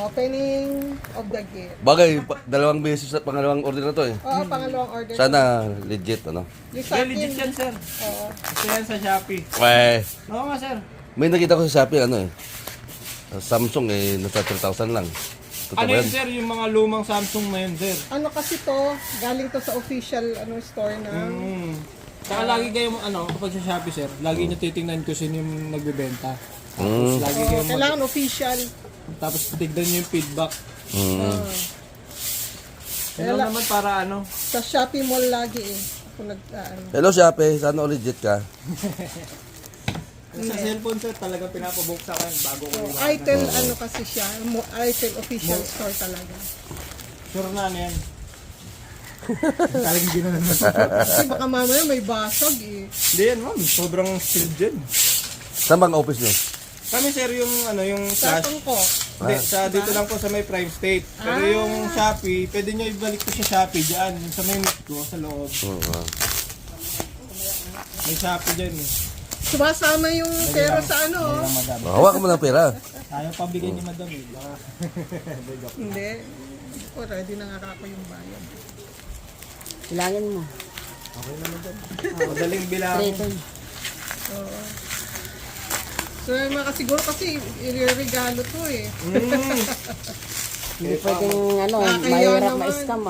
Opening of the gift. Bagay, dalawang beses sa pangalawang order na to eh. Oo, pangalawang order. Sana legit, ano? Yung sa Legit akin, yan, sir. oo. Ito yan sa Shopee. Weh, Oo nga, sir. may nakita ko sa Shopee, ano eh. Samsung eh, nasa 3,000 lang. Totoo Ano ba yun, sir? Yung mga lumang Samsung na yun, sir. Ano kasi to, galing to sa official store ng Saka lagi kayo, kapag sa Shopee, sir, lagi nyo titingnan kung sino yung nagbebenta. Tapos lagi kayo kailangan official. tapos tignan nyo yung feedback. Kaya Ano naman para sa Shopee Mall lagi eh. Ako Hello Shopee, sana legit ka. sa cellphone, sir, talaga pinapabuksa ko yan bago ko iwan. Itel ano kasi siya, Itel official store talaga. Sure na ano yan. Talagang ginanon na. Kasi baka mamaya may basag eh. Hindi yan, ma'am. Sobrang sealed dyan. Saan bang office nyo? Kami, sir, yung Sa flash. ko. Hindi, dito lang po sa may Prime State. Pero yung Shopee, pwede nyo ibalik ko sa Shopee dyan. Yung sa may net ko, sa loob. May Shopee dyan eh. Sumasama yung pera sa ano. Madam. Hawak mo ng pera. Ayaw pabigay ni madam eh. Baka... Hindi. O, ready na nga ako yung bayad. Bilangin mo. Madaling bilang. Treton. So, mga siguro kasi i-regalo to eh. Hindi pwedeng Nakakaya mahirap naman. ma-scam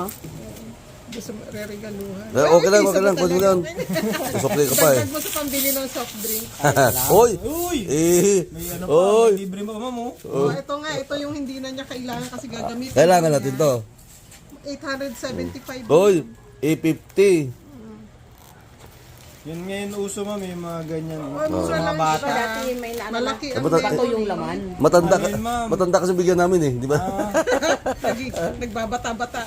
Gusto mo re-regaluhan. Okay lang, pwede lang. Susukli ka pa eh. Dagdag mo sa pambili ng soft drink. Oy! Uy! Eh! May ano Oy! pa, libre mo, ma'am oh. Oh, ito nga, ito yung hindi na niya kailangan kasi gagamitin. Kailangan niya. natin to. 875. Oy! E50. Yun ngayon uso, ma'am, yung mga ganyan. Oh, mura lang bata. siya. Dati may naano Malaki ang Dapat- bato yung laman. Matanda kasi bigyan namin eh, di ba? Nagbabata-bata.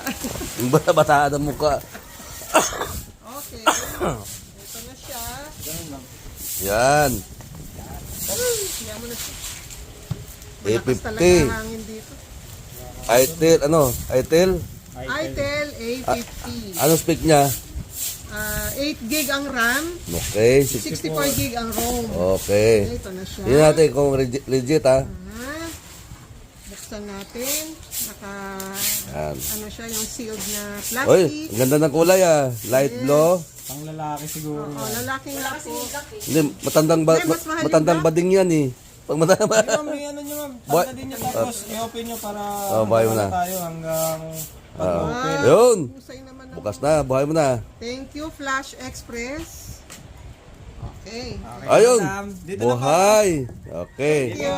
Yung bata-bataan ang mukha. Okay. Ito na siya. Yan. Siya mo na siya. Malakas talaga E50. ang hangin dito. Itel, ano? Itel? Itel A50. Ano spec niya? 8 gig ang RAM, Okay. 64 gig ang ROM. Okay. Ito na siya. Tingnan natin kung legit ha. Buksan natin. Yan. Ano siya, yung sealed na Oy, plastic. ang ganda ng kulay ah. Light blue. Pang lalaki siguro. Oh, lalaking lako. Hindi, Mas mahal matandang yung bading yan eh. Pag matanda Ma'am, may ano nyo, ma'am. Tanda din nyo tapos i-open nyo para buhay mo na. tayo hanggang pag-open. Yun. Husay naman ang- Bukas na, buhay mo na. Thank you, Flash Express. Okay. Ayun. Dito na po. Buhay. Okay. Thank you.